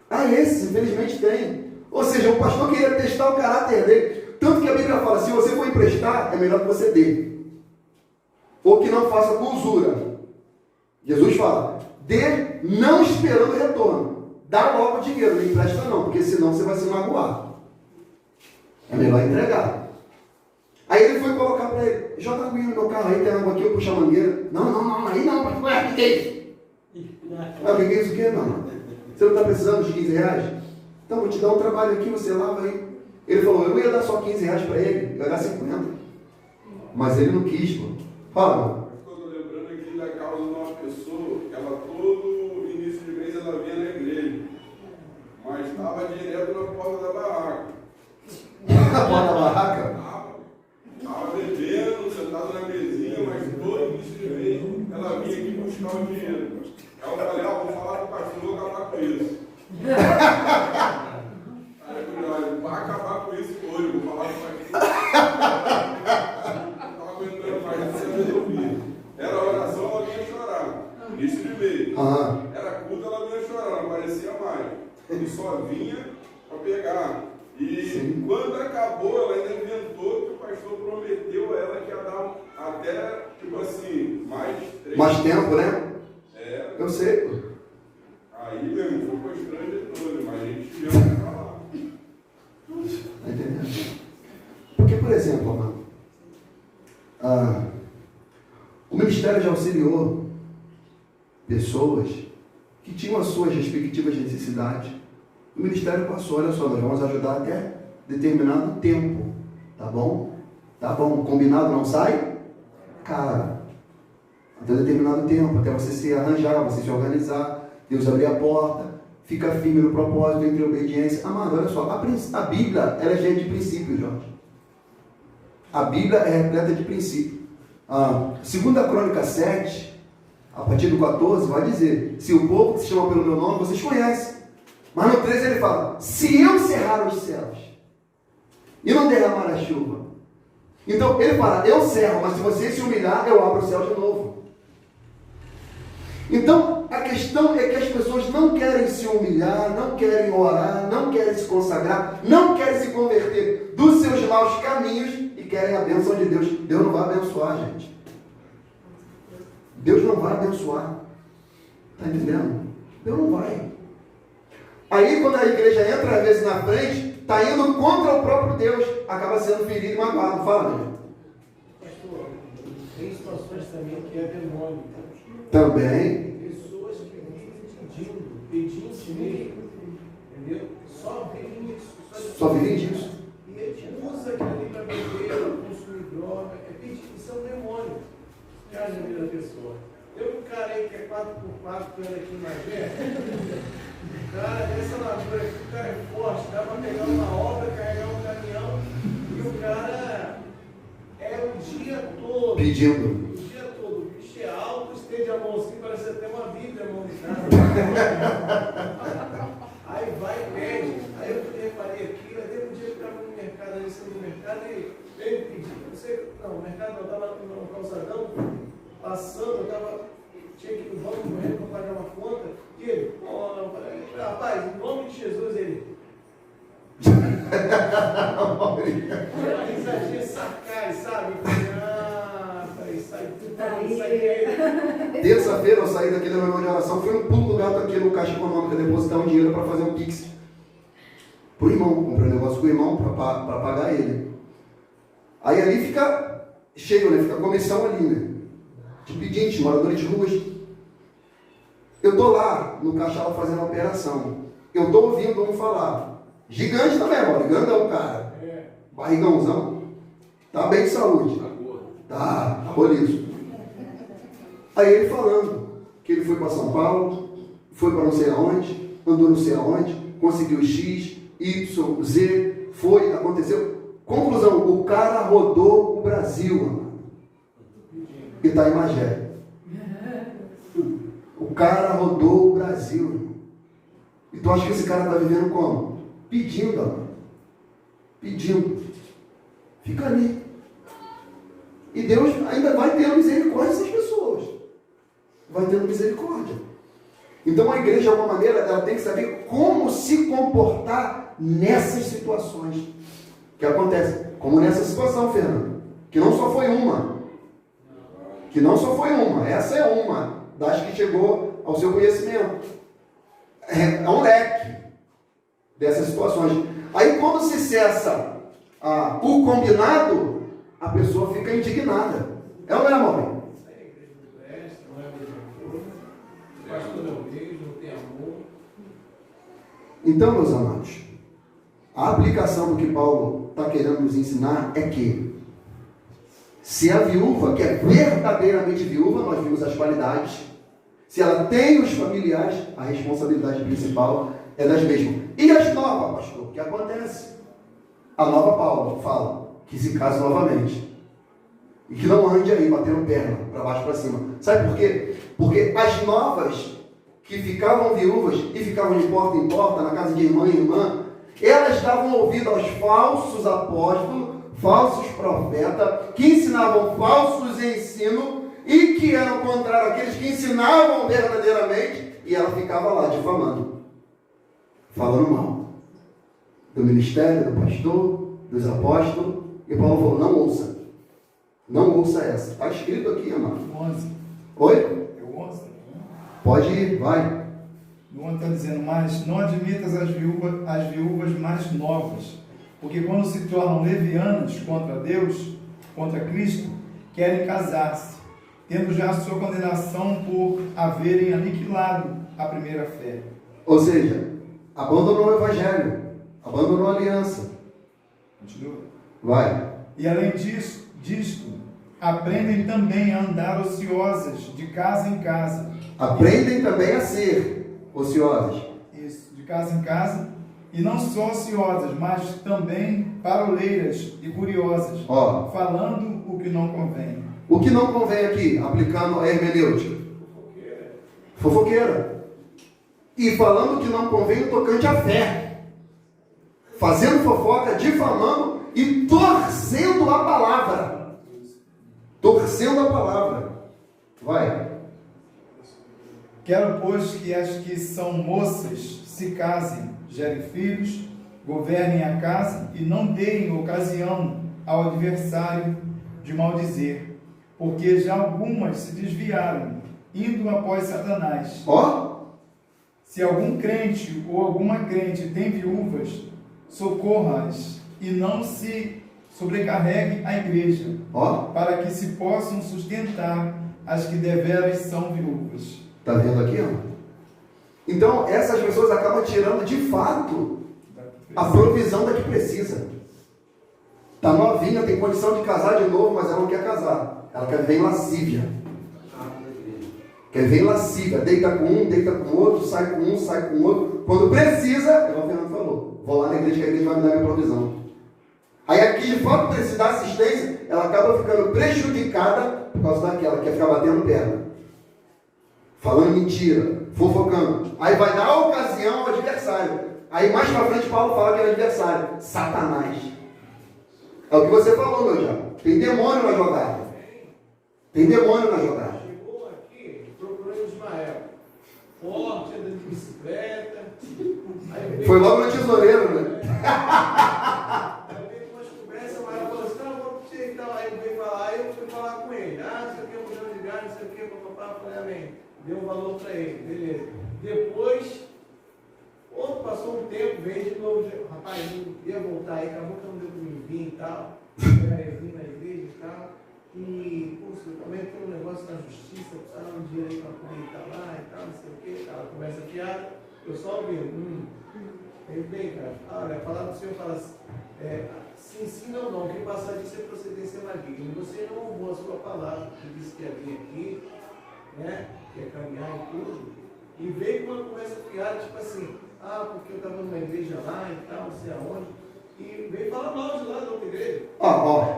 Há esses, infelizmente tem. Ou seja, o pastor queria testar o caráter dele. Tanto que a Bíblia fala, se você for emprestar, é melhor que você dê. Ou que não faça com usura. Jesus fala, dê não esperando retorno. Dá logo o dinheiro, não empresta não, porque senão você vai se magoar. É melhor entregar. Aí ele foi colocar para ele, joga água no meu carro, aí tem água aqui, eu puxo a mangueira. Não, aí não, mas ué, o que é isso? O que é isso o quê, não? Você não está precisando de R$15? Então vou te dar um trabalho aqui, você lava aí. Ele falou, eu não ia dar só R$15 para ele, eu ia dar 50. Mas ele não quis, pô. Fala, mano. Eu estou lembrando aqui da causa de uma pessoa, que ela todo início de mês ela vinha na igreja, mas estava direto na porta da barraca. Na porta da barraca? Estava bebendo, sentado na mesinha, mas todo início de mês ela vinha aqui buscar o dinheiro. Aí eu falei, vou falar com o pastor acabar com isso. Aí eu falei, olha, vai acabar com isso hoje, vou falar com o pastor. Era oração, ela vinha chorar. Início de mês. Era culto, ela vinha chorar, não aparecia mais. E só vinha para pegar. E sim, quando acabou, ela ainda inventou que o pastor prometeu a ela que ia dar até, tipo assim, mais tempo, né? É. Eu sei. Aí, meu irmão, foi constrangedor, mas a gente ia falar. Tá entendendo? Porque, por exemplo, amado, o Ministério já auxiliou pessoas que tinham as suas respectivas necessidades. O ministério passou, olha só, nós vamos ajudar até determinado tempo, tá bom? Tá bom, combinado não sai? Cara, até determinado tempo, até você se arranjar, você se organizar, Deus abrir a porta, fica firme no propósito, entre obediência. Amado, olha só, a Bíblia, ela é cheia de princípios, Jorge. A Bíblia é repleta de princípios. 2 Crônica 7, a partir do 14, vai dizer: se o povo que se chama pelo meu nome, vocês conhecem. Mas no 13 ele fala: se eu cerrar os céus e não derramar a chuva. Então ele fala: eu cerro, mas se você se humilhar, eu abro o céu de novo. Então a questão é que as pessoas não querem se humilhar, não querem orar, não querem se consagrar, não querem se converter dos seus maus caminhos e querem a bênção de Deus. Deus não vai abençoar, gente. Deus não vai abençoar. Está entendendo? Deus não vai. Aí quando a igreja entra às vezes na frente, está indo contra o próprio Deus, acaba sendo ferido e magoado. Fala, meu irmão. Pastor, tem situações também que é demônio. Também. Pessoas que vivem pedindo mesmo, entendeu? Só vivem isso. Só vivem disso. E ele usa aquilo ali para beber, para consumir droga. Isso é um demônio. Cara, na vida da pessoa. Eu encarei que é 4x4 pelo aqui em Magé. Cara, essa lavura aqui, o cara é forte, dá para pegar uma obra, carregar um caminhão, e o cara é o dia todo. Pedindo. O dia todo. O bicho é alto, estende a mão assim, parece até uma Bíblia a mão de cara. Aí vai e pede. Aí eu reparei aqui, aí teve um dia que eu estava no mercado, ali saindo do mercado, e veio pedir. Não, o mercado não estava no calçadão, passando, eu estava. Tinha que ir no banco correndo para pagar uma conta, e ele, rapaz, em nome de Jesus, ele. Uma risadinha sarcástica, sabe? Terça-feira eu saí daqui da reunião de oração, fui no pulo do gato aqui no Caixa Econômica depositar um dinheiro para fazer um Pix pro irmão. Comprei um negócio com o irmão para pagar ele. Aí ali fica cheio, né? Fica a comissão ali, né? De pedinte, moradores de ruas. Eu estou lá no caixa fazendo a operação. Eu estou ouvindo um falar. Gigante também, ó. Grandão, cara. Barrigãozão. Tá bem de saúde. Tá boliço. Aí ele falando que ele foi para São Paulo, foi para não sei aonde, andou não sei aonde, conseguiu X, Y, Z, foi, aconteceu. Conclusão, o cara rodou o Brasil, mano. E está em Magé. O cara rodou o Brasil, irmão. E tu acha que esse cara está vivendo como? Pedindo, mano. Pedindo. Fica ali. E Deus ainda vai tendo misericórdia dessas pessoas. Vai tendo misericórdia. Então a igreja, de alguma maneira, ela tem que saber como se comportar nessas situações que acontecem. Como nessa situação, Fernando. Que não só foi uma. Que não só foi uma. Essa é uma das que chegou ao seu conhecimento. É um leque dessas situações. Aí quando se cessa o combinado, a pessoa fica indignada. É ou não é, amor? Então, meus amados, a aplicação do que Paulo está querendo nos ensinar é que se a viúva, que é verdadeiramente viúva, nós vimos as qualidades, se ela tem os familiares, a responsabilidade principal é das mesmas. E as novas, pastor, o que acontece? A nova Paula fala que se case novamente. E que não ande aí batendo perna para baixo para cima. Sabe por quê? Porque as novas que ficavam viúvas e ficavam de porta em porta, na casa de irmã em irmã, elas davam ouvido aos falsos apóstolos, falsos profetas, que ensinavam falsos ensinos e que eram contrários àqueles que ensinavam verdadeiramente, e ela ficava lá difamando, falando mal do ministério, do pastor, dos apóstolos. E Paulo falou: não ouça. Não ouça essa. Está escrito aqui, amado. 11. Oi? É o 11. Pode ir, vai. O 11 está dizendo: mas não admitas as viúvas mais novas, porque quando se tornam levianas contra Deus, contra Cristo, querem casar-se, tendo já a sua condenação por haverem aniquilado a primeira fé. Ou seja, abandonou o evangelho, abandonou a aliança. Continua. Vai. E além disto, aprendem também a andar ociosas de casa em casa. Aprendem também a ser ociosos. Isso, de casa em casa. E não só ociosas, mas também paroleiras e curiosas, Ó, falando o que não convém. o que não convém aqui, aplicando a hermenêutica? Fofoqueira. E falando o que não convém no tocante à fé. Fazendo fofoca, difamando e torcendo a palavra. Torcendo a palavra. Vai. Quero, pois, que as que são moças se casem, gerem filhos, governem a casa e não deem ocasião ao adversário de maldizer, porque já algumas se desviaram, indo após Satanás. Ó, Se algum crente ou alguma crente tem viúvas, socorra-as e não se sobrecarregue a igreja, ó. para que se possam sustentar as que deveras são viúvas. Tá vendo aqui, ó? Então, essas pessoas acabam tirando de fato a provisão da que precisa. Tá novinha, tem condição de casar de novo, mas ela não quer casar. Ela quer viver em lascívia. Quer viver em lascívia. Deita com um, deita com o outro, sai com um, sai com o outro. Quando precisa, é o Fernando falou, vou lá na igreja que a igreja vai me dar minha provisão. Aí aqui, de fato, precisa dar assistência, ela acaba ficando prejudicada por causa daquela que quer ficar batendo perna. Falando mentira, fofocando. Aí vai dar a ocasião ao adversário. Aí mais pra frente Paulo fala que é adversário. Satanás. É o que você falou, meu diabo. Tem demônio na jogada. Tem demônio na jogada. Chegou aqui, procurou Ismael. Forte, andando de bicicleta. Aí Foi logo no tesoureiro, né? Aí veio com umas conversas, mas ela falou assim, não, vou te e tal. Aí ele veio falar, aí eu fui falar com ele. Ah, não sei o que, 1 milhão de reais, não sei o que, papapá, falei, amém. Deu um valor para ele, beleza. Depois, passou um tempo, veio de novo, rapaz, eu ia voltar aí, acabou que não deu para mim vir e tal. Eu vim na igreja e tal. E, pô, também tem um negócio na justiça, precisava um dinheiro aí para poder estar lá e tal, não sei o que, aquela conversa fiada. Eu só ouvi, Ele bem, cara, olha, a palavra do Senhor fala assim, sim, não, quem passar disso é procedência maligna. Você não honrou a sua palavra, que disse que ia vir aqui, né, que ia caminhar e tudo, e veio com uma conversa fiada, tipo assim, porque eu estava numa igreja lá e tal, não sei aonde, e veio falar mal de lá da outra igreja.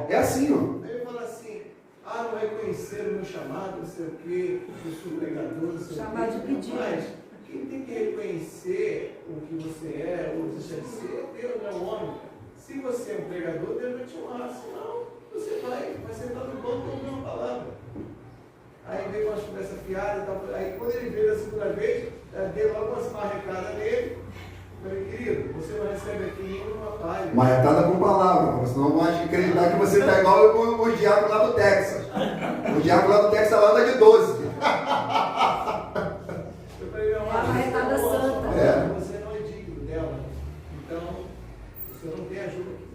É assim, ó. Aí ele fala assim, não reconheceram o meu chamado, não sei o quê, eu sou pregador, não sei Chamado o quê. de pedido. Mas quem tem que reconhecer o que você é, ou deixar de ser, Deus não é o homem. Se você é um pregador, Deus vai te honrar, senão você vai sentar no banco e ouvir uma palavra. Aí veio umas conversas fiadas e tal. Aí quando ele veio da segunda vez, deu logo umas marrecadas nele. Falei, querido, você não recebe aqui nenhuma palha. Marretada com palavra, porque senão vão acreditar que você está igual o diabo lá do Texas. O diabo lá do Texas lá anda de 12. Eu falei, meu a marretada santa. Você não é digno dela. Então, você não tem ajuda aqui.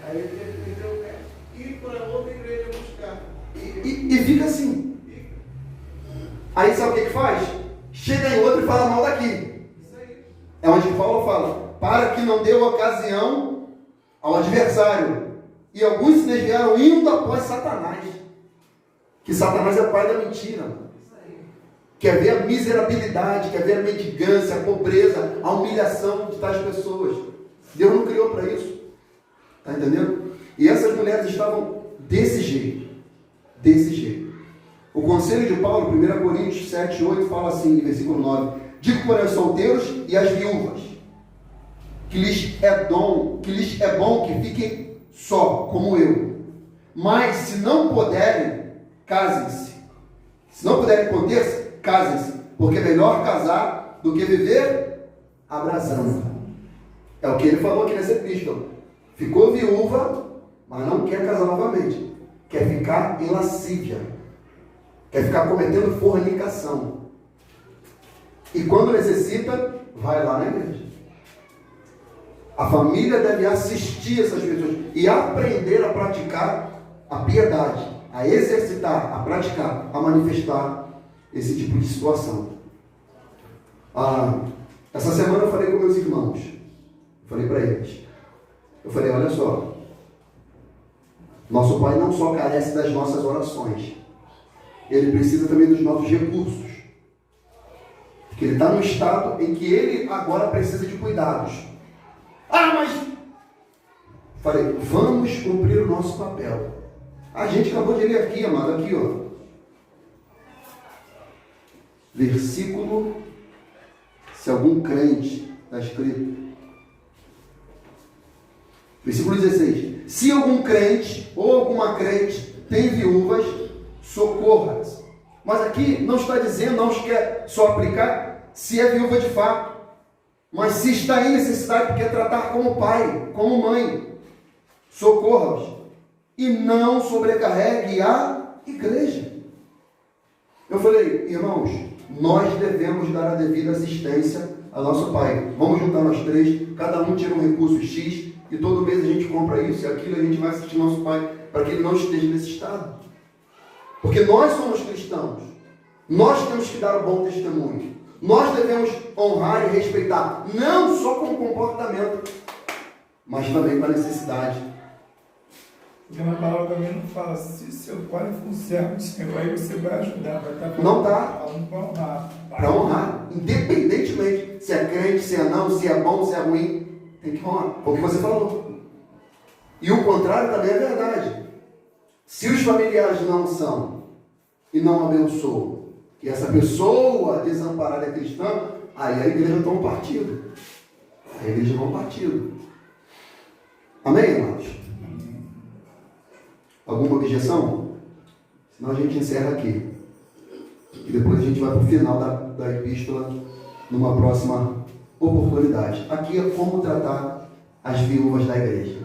Aí ele teve que meter o pé. Ir para outra igreja buscar. E fica assim. Aí sabe o que faz? Chega em outro e fala mal daqui. Isso aí. É onde Paulo fala, para que não dê ocasião ao adversário. E alguns se desviaram indo após Satanás. Que Satanás é pai da mentira. Quer ver a miserabilidade, quer ver a mendigância, a pobreza, a humilhação de tais pessoas. Deus não criou para isso. Está entendendo? E essas mulheres estavam desse jeito. Desse jeito. O conselho de Paulo, 1 Coríntios 7, 8, fala assim, versículo 9. Digo para os solteiros e as viúvas, que lhes é bom que fiquem só, como eu. Mas se não puderem, casem-se. Se não puderem conter-se, casem-se. Porque é melhor casar do que viver abrasando. É o que ele falou aqui nessa epístola. Ficou viúva, mas não quer casar novamente. Quer ficar em lascívia. Quer ficar cometendo fornicação. E quando necessita, vai lá na igreja. A família deve assistir essas pessoas e aprender a praticar a piedade, a exercitar, a praticar, a manifestar esse tipo de situação. Essa semana eu falei com meus irmãos, falei para eles, eu falei, olha só, nosso Pai não só carece das nossas orações, Ele precisa também dos nossos recursos. Porque Ele está num estado em que Ele agora precisa de cuidados. Mas... falei, vamos cumprir o nosso papel. A gente acabou de ler aqui, amado, aqui, ó. Versículo, se algum crente, está escrito. Versículo 16. Se algum crente ou alguma crente tem viúvas, socorra-as. Mas aqui não está dizendo, não quer só aplicar se é viúva de fato, mas se está em necessidade, porque tratar como pai, como mãe, socorra-os e não sobrecarregue a igreja. Eu falei, irmãos, nós devemos dar a devida assistência ao nosso pai. Vamos juntar nós três, cada um tira um recurso X e todo mês a gente compra isso e aquilo, e a gente vai assistir nosso pai para que ele não esteja nesse estado. Porque nós somos cristãos, nós temos que dar o bom testemunho, nós devemos honrar e respeitar, não só com o comportamento, mas também com a necessidade. Porque na palavra também não fala, se seu pai for um servo do Senhor, aí você vai ajudar, vai estar não está. falando para honrar. Para honrar, independentemente se é crente, se é não, se é bom, se é ruim, tem que honrar, foi o que você falou. E o contrário também é verdade. Se os familiares não são e não abençoam, que essa pessoa desamparada é cristã, aí a igreja toma um partido. A igreja toma um partido. Amém, irmãos? Alguma objeção? Senão a gente encerra aqui. E depois a gente vai para o final da epístola numa próxima oportunidade. Aqui é como tratar as viúvas da igreja.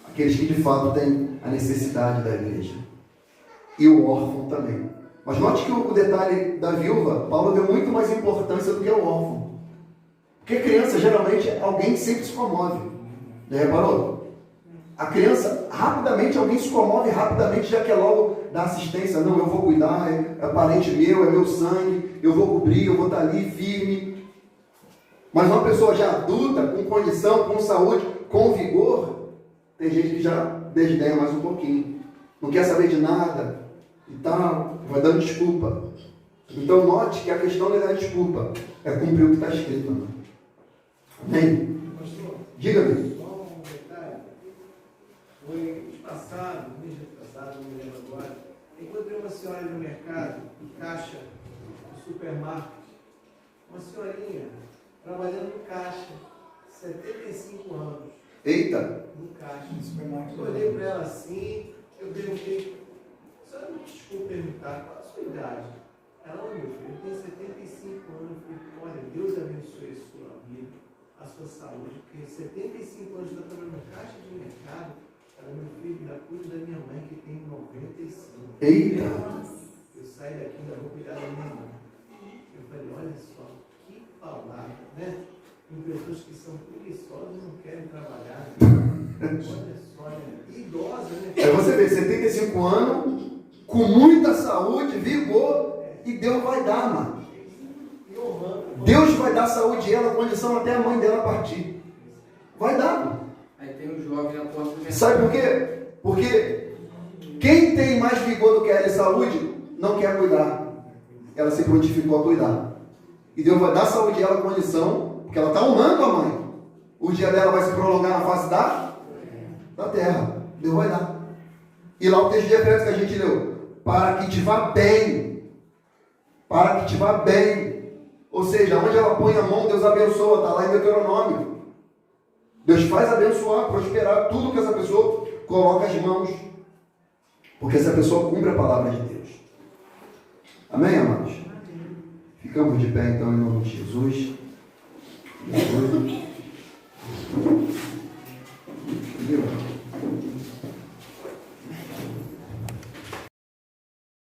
Aqueles que de fato têm a necessidade da igreja. E o órfão também. Mas note que o detalhe da viúva, Paulo deu muito mais importância do que o órfão. Porque criança, geralmente, alguém sempre se comove. Já reparou? A criança, rapidamente, alguém se comove rapidamente, já quer logo dar assistência. Não, eu vou cuidar, é parente meu, é meu sangue, eu vou cobrir, eu vou estar ali firme. Mas uma pessoa já adulta, com condição, com saúde, com vigor, tem gente que já desdenha mais um pouquinho. Não quer saber de nada e tal, vai dando desculpa. Então note que a questão não é dar desculpa, é cumprir o que está escrito. Né? Amém? Diga-me. Foi mês passado, não me lembro agora, encontrei uma senhora no mercado, no caixa, no supermarket, uma senhorinha trabalhando no caixa, 75 anos. Eita! No caixa. Eu olhei para ela assim, eu perguntei, a senhora me desculpa perguntar, qual a sua idade? Ela, meu filho, eu tenho 75 anos. Eu falei, olha, Deus abençoe a sua vida, a sua saúde, porque 75 anos está trabalhando no caixa de mercado. Ela, meu filho, ainda cuido da minha mãe que tem 95. Eita! Eu saio daqui, ainda vou cuidar da minha mãe. Eu falei, olha só, que palavra, né? Tem pessoas que são preguiçosas e não querem trabalhar. Olha só, né? Idosa, né? É você ver, 75 anos, com muita saúde, vigor, e Deus vai dar, mano. Deus vai dar saúde a ela, condição até a mãe dela partir. Vai dar, mano. Aí tem um jovem na porta do mercado. Sabe por quê? Porque quem tem mais vigor do que ela e saúde, não quer cuidar. Ela se prontificou a cuidar. E Deus vai dar saúde a ela, condição, porque ela está honrando a mãe. O dia dela vai se prolongar na face da terra. Deus vai dar. E lá o texto de Efésios que a gente leu. Para que te vá bem. Para que te vá bem. Ou seja, onde ela põe a mão, Deus abençoa. Está lá em Deuteronômio. Deus faz abençoar, prosperar tudo que essa pessoa coloca as mãos. Porque essa pessoa cumpre a palavra de Deus. Amém, amados? Ficamos de pé então em nome de Jesus.